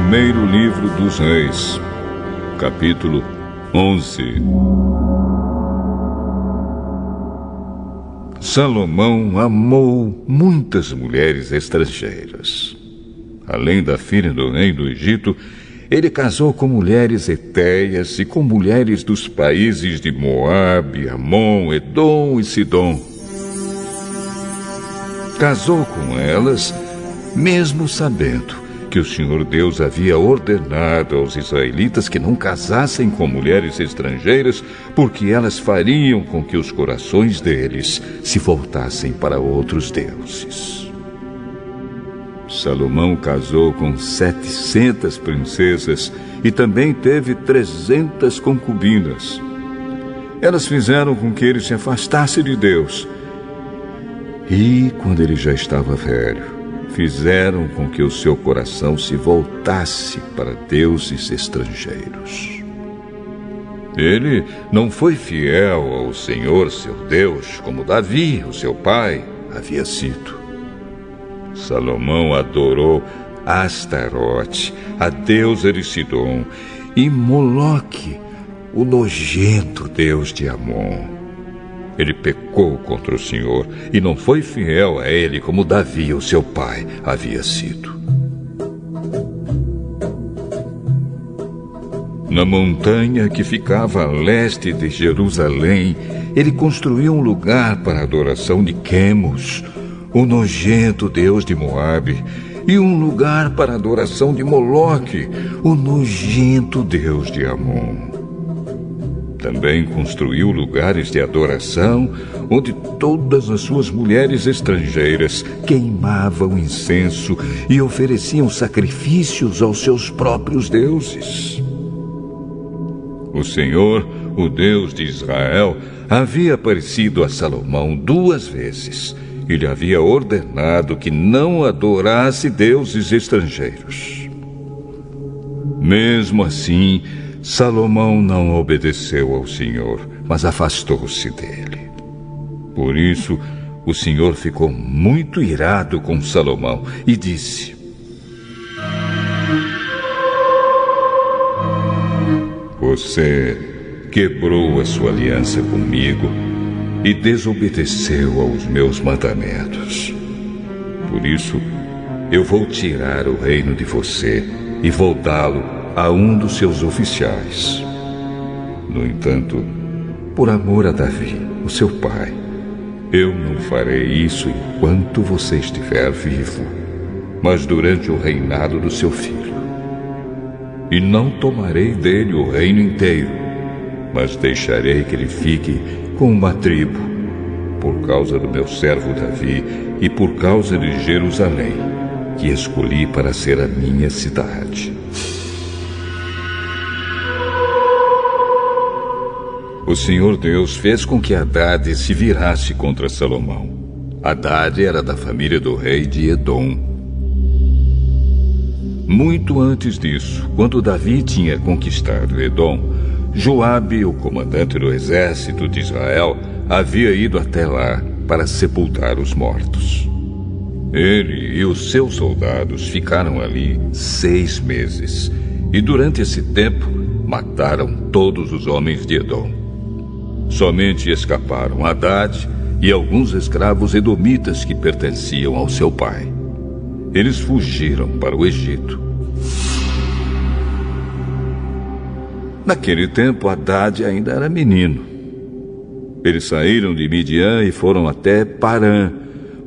Primeiro livro dos Reis, capítulo 11. Salomão amou muitas mulheres estrangeiras. Além da filha do rei do Egito, ele casou com mulheres hetéias e com mulheres dos países de Moabe, Amon, Edom e Sidom. Casou com elas, mesmo sabendo que o Senhor Deus havia ordenado aos israelitas que não casassem com mulheres estrangeiras, porque elas fariam com que os corações deles se voltassem para outros deuses. Salomão casou com 700 princesas e também teve 300 concubinas. Elas fizeram com que ele se afastasse de Deus. E, quando ele já estava velho, fizeram com que o seu coração se voltasse para deuses estrangeiros. Ele não foi fiel ao Senhor, seu Deus, como Davi, o seu pai, havia sido. Salomão adorou Astarote, a deusa de Sidom, e Moloque, o nojento deus de Amon. Ele pecou contra o Senhor e não foi fiel a ele como Davi, o seu pai, havia sido. Na montanha que ficava a leste de Jerusalém, ele construiu um lugar para a adoração de Quemos, o nojento deus de Moabe, e um lugar para a adoração de Moloque, o nojento deus de Amon. Também construiu lugares de adoração onde todas as suas mulheres estrangeiras queimavam incenso e ofereciam sacrifícios aos seus próprios deuses. O Senhor, o Deus de Israel, havia aparecido a Salomão 2 vezes. Ele havia ordenado que não adorasse deuses estrangeiros. Mesmo assim, Salomão não obedeceu ao Senhor, mas afastou-se dele. Por isso, o Senhor ficou muito irado com Salomão e disse: Você quebrou a sua aliança comigo e desobedeceu aos meus mandamentos. Por isso, eu vou tirar o reino de você e vou dá-lo a um dos seus oficiais. No entanto, por amor a Davi, o seu pai, eu não farei isso enquanto você estiver vivo, mas durante o reinado do seu filho. E não tomarei dele o reino inteiro, mas deixarei que ele fique com uma tribo, por causa do meu servo Davi e por causa de Jerusalém, que escolhi para ser a minha cidade. O Senhor Deus fez com que Hadade se virasse contra Salomão. Hadade era da família do rei de Edom. Muito antes disso, quando Davi tinha conquistado Edom, Joabe, o comandante do exército de Israel, havia ido até lá para sepultar os mortos. Ele e os seus soldados ficaram ali 6 meses, e durante esse tempo mataram todos os homens de Edom. Somente escaparam Hadade e alguns escravos edomitas que pertenciam ao seu pai. Eles fugiram para o Egito. Naquele tempo, Hadade ainda era menino. Eles saíram de Midian e foram até Parã,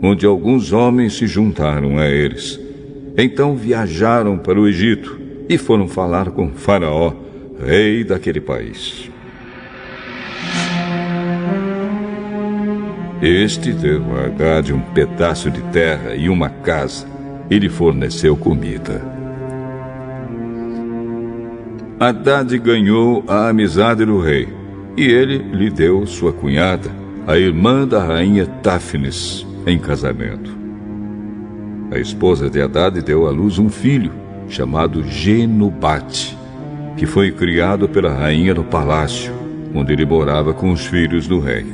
onde alguns homens se juntaram a eles. Então viajaram para o Egito e foram falar com Faraó, rei daquele país. Este deu a Hadade um pedaço de terra e uma casa. E lhe forneceu comida. Hadade ganhou a amizade do rei, e ele lhe deu sua cunhada, a irmã da rainha Táfnis, em casamento. A esposa de Hadade deu à luz um filho, chamado Genubate, que foi criado pela rainha no palácio, onde ele morava com os filhos do rei.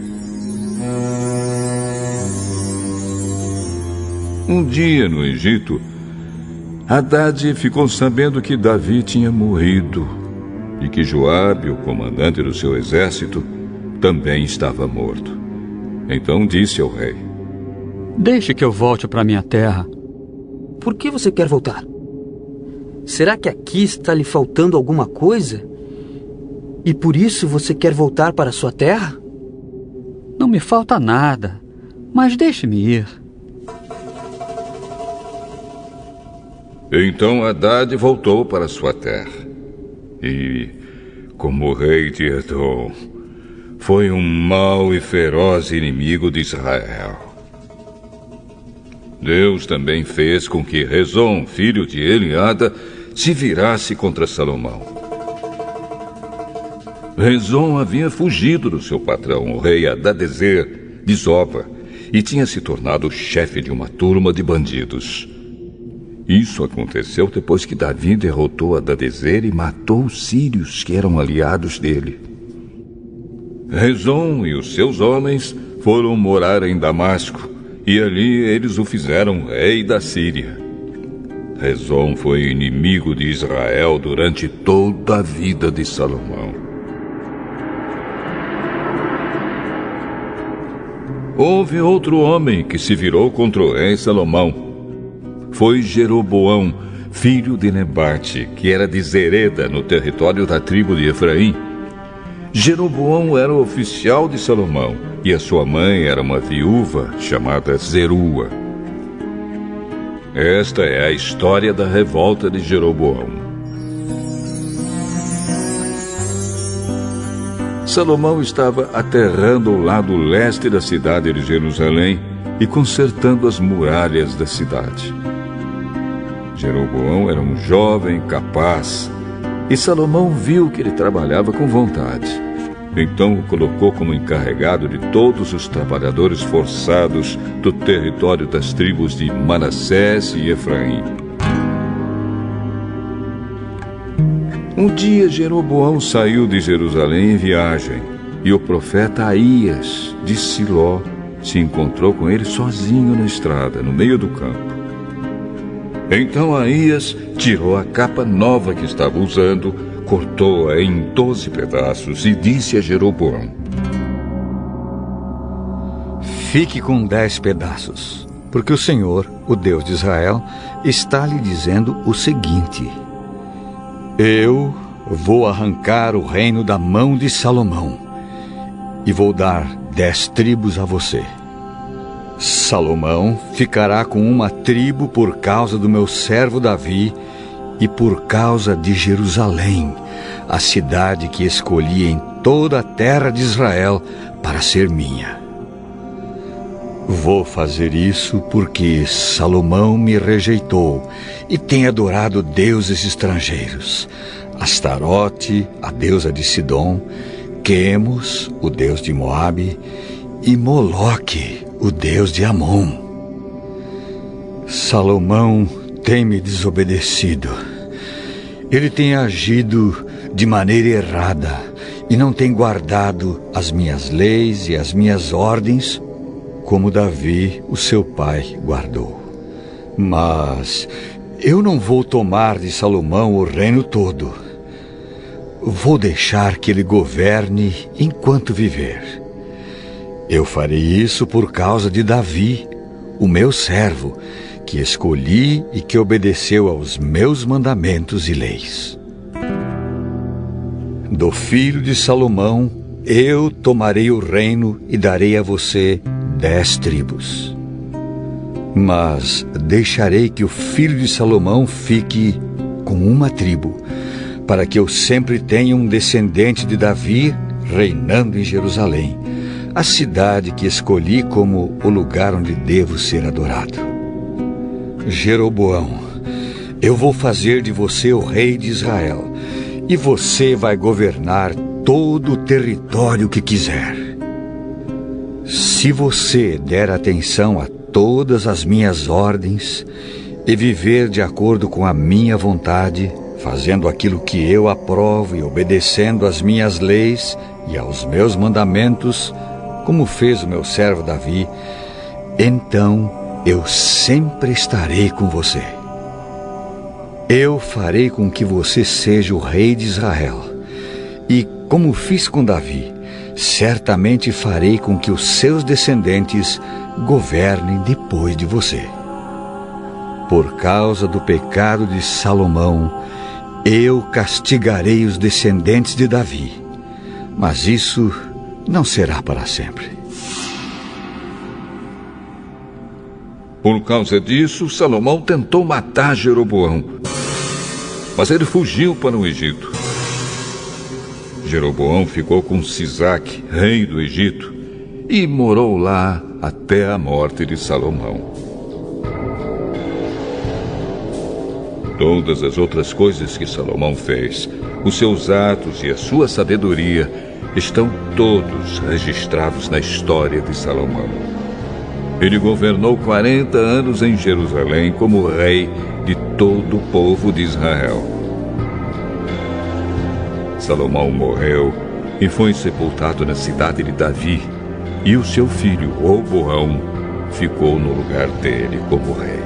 Um dia no Egito, Hadad ficou sabendo que Davi tinha morrido e que Joabe, o comandante do seu exército, também estava morto. Então disse ao rei: Deixe que eu volte para minha terra. Por que você quer voltar? Será que aqui está lhe faltando alguma coisa? E por isso você quer voltar para sua terra? Não me falta nada, mas deixe-me ir. Então Hadad voltou para sua terra. E, como rei de Edom, foi um mau e feroz inimigo de Israel. Deus também fez com que Rezon, filho de Eliada, se virasse contra Salomão. Rezon havia fugido do seu patrão, o rei Hadadezer, de Zoba, e tinha se tornado chefe de uma turma de bandidos. Isso aconteceu depois que Davi derrotou Hadadezer e matou os sírios que eram aliados dele. Rezon e os seus homens foram morar em Damasco, e ali eles o fizeram rei da Síria. Rezon foi inimigo de Israel durante toda a vida de Salomão. Houve outro homem que se virou contra o rei Salomão. Foi Jeroboão, filho de Nebate, que era de Zereda, no território da tribo de Efraim. Jeroboão era o oficial de Salomão, e a sua mãe era uma viúva chamada Zerua. Esta é a história da revolta de Jeroboão. Salomão estava aterrando o lado leste da cidade de Jerusalém e consertando as muralhas da cidade. Jeroboão era um jovem capaz, e Salomão viu que ele trabalhava com vontade. Então o colocou como encarregado de todos os trabalhadores forçados do território das tribos de Manassés e Efraim. Um dia Jeroboão saiu de Jerusalém em viagem, e o profeta Aías, de Siló, se encontrou com ele sozinho na estrada, no meio do campo. Então Aías tirou a capa nova que estava usando, cortou-a em 12 pedaços e disse a Jeroboão: Fique com 10 pedaços, porque o Senhor, o Deus de Israel, está lhe dizendo o seguinte: Eu vou arrancar o reino da mão de Salomão e vou dar 10 tribos a você. Salomão ficará com uma tribo por causa do meu servo Davi e por causa de Jerusalém, a cidade que escolhi em toda a terra de Israel para ser minha. Vou fazer isso porque Salomão me rejeitou e tem adorado deuses estrangeiros: Astarote, a deusa de Sidom, Quemos, o deus de Moabe, e Moloque, o deus de Amon. Salomão tem me desobedecido. Ele tem agido de maneira errada e não tem guardado as minhas leis e as minhas ordens como Davi, o seu pai, guardou. Mas eu não vou tomar de Salomão o reino todo. Vou deixar que ele governe enquanto viver. Eu farei isso por causa de Davi, o meu servo, que escolhi e que obedeceu aos meus mandamentos e leis. Do filho de Salomão, eu tomarei o reino e darei a você 10 tribos. Mas deixarei que o filho de Salomão fique com uma tribo, para que eu sempre tenha um descendente de Davi reinando em Jerusalém, a cidade que escolhi como o lugar onde devo ser adorado. Jeroboão, eu vou fazer de você o rei de Israel, e você vai governar todo o território que quiser. Se você der atenção a todas as minhas ordens e viver de acordo com a minha vontade, fazendo aquilo que eu aprovo e obedecendo às minhas leis e aos meus mandamentos, como fez o meu servo Davi, então eu sempre estarei com você. Eu farei com que você seja o rei de Israel. E, como fiz com Davi, certamente farei com que os seus descendentes governem depois de você. Por causa do pecado de Salomão, eu castigarei os descendentes de Davi, mas isso não será para sempre. Por causa disso, Salomão tentou matar Jeroboão, mas ele fugiu para o Egito. Jeroboão ficou com Sisaque, rei do Egito, e morou lá até a morte de Salomão. Todas as outras coisas que Salomão fez, os seus atos e a sua sabedoria, estão todos registrados na história de Salomão. Ele governou 40 anos em Jerusalém como rei de todo o povo de Israel. Salomão morreu e foi sepultado na cidade de Davi, e o seu filho Roboão ficou no lugar dele como rei.